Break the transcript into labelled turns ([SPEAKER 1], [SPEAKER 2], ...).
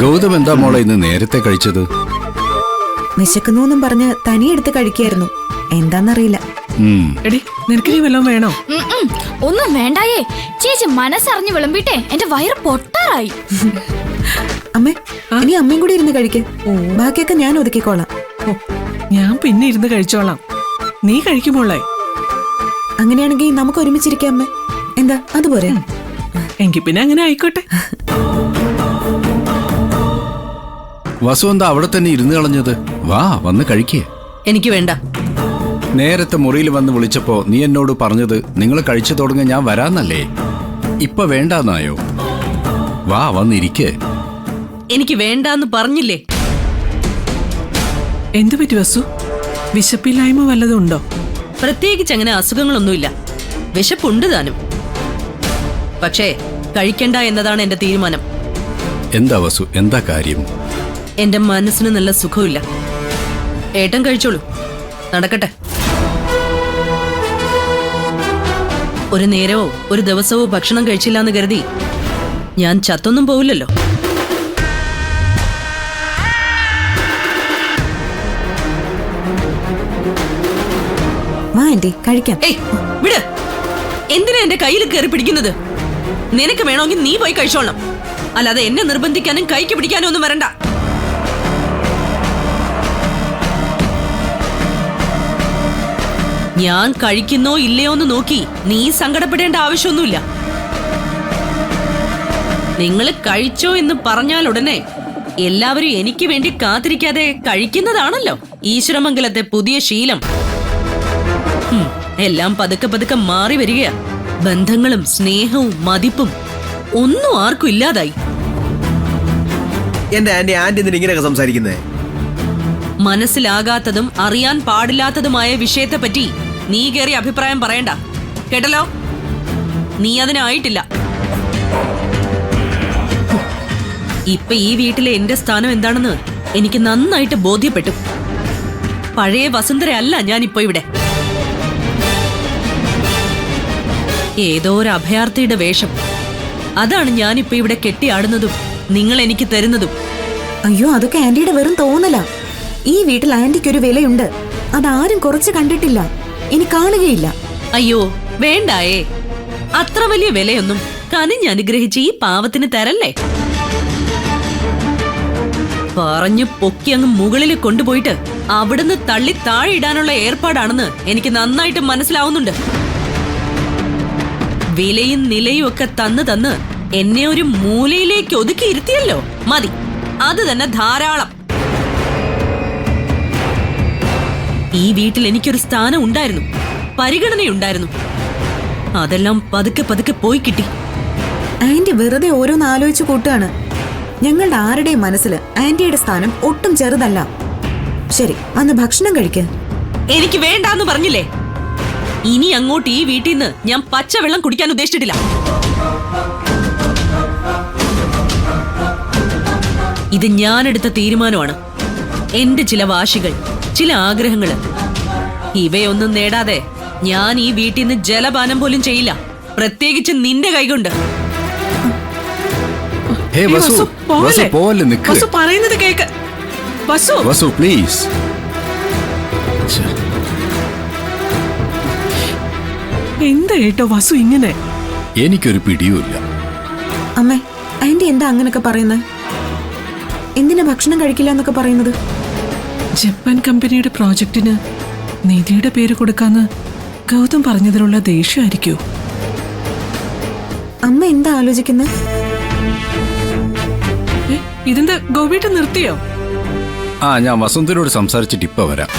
[SPEAKER 1] ഗൗതം എന്താ മോളെ ഇന്ന് നേരത്തെ കഴിച്ചത്?
[SPEAKER 2] വിശക്കുന്നു പറഞ്ഞ് തനിയെടുത്ത് കഴിക്കായിരുന്നു. എന്താന്നറിയില്ല.
[SPEAKER 3] എടി നിനക്ക് വല്ലതും വേണോ?
[SPEAKER 4] ഒന്നും വേണ്ടായേ. ചേച്ചി മനസ്സറിഞ്ഞ് വിളമ്പിട്ടെ എന്റെ വയറ് പൊട്ടാറായി.
[SPEAKER 2] അമ്മേ, ഇനി അമ്മയും കൂടി ഇരുന്ന് കഴിക്ക്. ബാക്കിയൊക്കെ ഞാൻ ഒതുക്കിക്കോളാം.
[SPEAKER 3] ഞാൻ പിന്നെ ഇരുന്ന് കഴിച്ചോളാം. നീ കഴിക്കുമോളെ?
[SPEAKER 2] അങ്ങനെയാണെങ്കിൽ നമുക്ക് ഒരുമിച്ചിരിക്കാം അമ്മേ. എന്താ അതുപോലെ?
[SPEAKER 3] എങ്കിൽ പിന്നെ അങ്ങനെ ആയിക്കോട്ടെ.
[SPEAKER 1] വസു എന്താ അവിടെ തന്നെ ഇരുന്ന് കളഞ്ഞത്? വാ, വന്ന് കഴിക്കേ.
[SPEAKER 5] എനിക്ക് വേണ്ട.
[SPEAKER 1] നേരത്തെ മുറിയിൽ വന്ന് വിളിച്ചപ്പോ നീ എന്നോട് പറഞ്ഞത് നിങ്ങൾ കഴിച്ചു തുടങ്ങി ഞാൻ വരാന്നല്ലേ? ഇപ്പൊ വേണ്ടാന്നായോ? വാ, വന്നിരിക്കേ.
[SPEAKER 5] എനിക്ക് വേണ്ടാന്ന് പറഞ്ഞില്ലേ?
[SPEAKER 3] എന്തു പറ്റി വസു? വിശപ്പില്ലായ്മ വല്ലതും ഉണ്ടോ?
[SPEAKER 5] പ്രത്യേകിച്ച് അങ്ങനെ അസുഖങ്ങളൊന്നുമില്ല. വിശപ്പുണ്ട് താനും. പക്ഷേ കഴിക്കണ്ട എന്നതാണ് എന്റെ തീരുമാനം.
[SPEAKER 1] എന്താ വസു, എന്താ കാര്യം?
[SPEAKER 5] എന്റെ മനസ്സിന് നല്ല സുഖമില്ല. ഏട്ടൻ കഴിച്ചോളൂ, നടക്കട്ടെ. ഒരു നേരമോ ഒരു ദിവസവോ ഭക്ഷണം കഴിച്ചില്ല എന്ന് കരുതി ഞാൻ ചത്തൊന്നും പോവില്ലല്ലോ.
[SPEAKER 2] വാ ആന്റി, കഴിക്കാം.
[SPEAKER 5] ഏയ് വിട്. എന്തിനാ എന്റെ കയ്യിൽ കയറി പിടിക്കുന്നത്? നിനക്ക് വേണമെങ്കിൽ നീ പോയി കഴിച്ചോളണം. അല്ലാതെ എന്നെ നിർബന്ധിക്കാനും കൈക്ക് പിടിക്കാനും ഒന്നും വരണ്ട. ഞാൻ കഴിക്കുന്നോ ഇല്ലയോ എന്ന് നോക്കി നീ സങ്കടപ്പെടേണ്ട ആവശ്യമൊന്നുമില്ല. നിങ്ങൾ കഴിച്ചോ എന്ന് പറഞ്ഞാൽ ഉടനെ എല്ലാവരും എനിക്ക് വേണ്ടി കാത്തിരിക്കാതെ കഴിക്കുന്നതാണല്ലോ ഈശ്വരമംഗലത്തെ പുതിയ ശീലം. എല്ലാം പതുക്കെ പതുക്കെ മാറി വരികയാ. ബന്ധങ്ങളും സ്നേഹവും മതിപ്പും ഒന്നും ആർക്കും ഇല്ലാതായി.
[SPEAKER 6] എന്റെ ആന്റി ഇങ്ങനെയൊക്കെ സംസാരിക്കുന്നേ?
[SPEAKER 5] മനസ്സിലാകാത്തതും അറിയാൻ പാടില്ലാത്തതുമായ വിഷയത്തെ പറ്റി നീ കയറി അഭിപ്രായം പറയണ്ട, കേട്ടല്ലോ? നീ അതിനായിട്ടില്ല. ഇപ്പൊ ഈ വീട്ടിലെ എന്റെ സ്ഥാനം എന്താണെന്ന് എനിക്ക് നന്നായിട്ട് ബോധ്യപ്പെട്ടു. പഴയ വസുന്ധരയല്ല ഞാനിപ്പോ ഇവിടെ. ഏതോ ഒരു അഭയാർത്ഥിയുടെ വേഷം. അതാണ് ഞാനിപ്പോ ഇവിടെ കെട്ടിയാടുന്നതും നിങ്ങൾ എനിക്ക് തരുന്നതും.
[SPEAKER 2] അയ്യോ, അതൊക്കെ ആന്റിയുടെ വെറും തോന്നലാ. ഈ വീട്ടിൽ ആന്റിക്ക് ഒരു വിലയുണ്ട്. അതാരും കുറച്ച് കണ്ടിട്ടില്ല, ഇനി കാണുകയില്ല.
[SPEAKER 5] അയ്യോ വേണ്ടായേ. അത്ര വലിയ വിലയൊന്നും കനിഞ്ഞനുഗ്രഹിച്ച് ഈ പാവത്തിന് തരല്ലേ. പറഞ്ഞു പൊക്കി അങ്ങ് മുകളിൽ കൊണ്ടുപോയിട്ട് അവിടുന്ന് തള്ളി താഴെ ഇടാനുള്ള ഏർപ്പാടാണെന്ന് എനിക്ക് നന്നായിട്ട് മനസ്സിലാവുന്നുണ്ട്. വിലയും നിലയും ഒക്കെ തന്ന് എന്നെ ഒരു മൂലയിലേക്ക് ഒതുക്കി ഇരുത്തിയല്ലോ. മതി, അത് തന്നെ ധാരാളം. ഈ വീട്ടിൽ എനിക്കൊരു സ്ഥാനം ഉണ്ടായിരുന്നു, പരിഗണനയുണ്ടായിരുന്നു. അതെല്ലാം പതുക്കെ പതുക്കെ പോയി കിട്ടി.
[SPEAKER 2] ആന്റി വെറുതെ ഓരോന്ന് ആലോചിച്ചു കൂട്ടുകയാണ്. ഞങ്ങളുടെ ആരുടെയും മനസ്സിൽ ആന്റിയുടെ സ്ഥാനം ഒട്ടും ചെറുതല്ല. ശരി, അന്ന് ഭക്ഷണം കഴിക്ക്.
[SPEAKER 5] എനിക്ക് വേണ്ടാന്ന് പറഞ്ഞില്ലേ? ഇനി അങ്ങോട്ട് ഈ വീട്ടിൽ നിന്ന് ഞാൻ പച്ചവെള്ളം കുടിക്കാൻ ഉദ്ദേശിച്ചിട്ടില്ല. ഇത് ഞാനെടുത്ത തീരുമാനമാണ്. എന്റെ ചില വാശികൾ, ചില ആഗ്രഹങ്ങള്, ഇവയൊന്നും നേടാതെ ഞാൻ ഈ വീട്ടിൽ നിന്ന് ജലപാനം പോലും ചെയ്യില്ല, പ്രത്യേകിച്ച് നിന്റെ കൈകൊണ്ട്.
[SPEAKER 3] പറയുന്നത് കേക്ക്.
[SPEAKER 1] Vasu please.
[SPEAKER 3] എന്താ ഏട്ടോ വസു ഇങ്ങനെ?
[SPEAKER 1] എനിക്കൊരു പിടിയുമില്ല.
[SPEAKER 2] അമ്മേ, ആന്റി എന്താ അങ്ങനൊക്കെ പറയുന്നത്? എന്തിനാ ഭക്ഷണം കഴിക്കില്ല എന്നൊക്കെ പറയുന്നത്?
[SPEAKER 3] ജപ്പാൻ കമ്പനിയുടെ പ്രോജക്റ്റിന് നിധിയുടെ പേര് കൊടുക്കാന്ന് ഗൗതം പറഞ്ഞതിലുള്ള ദേഷ്യമായിരിക്കോ?
[SPEAKER 2] അമ്മ എന്താ ആലോചിക്കുന്നത്?
[SPEAKER 3] ഇതെന്താ ഗോപിയിട്ട് നിർത്തിയോ?
[SPEAKER 1] ഞാൻ വസന്തനോട് സംസാരിച്ചിട്ട് ഇപ്പൊ വരാം.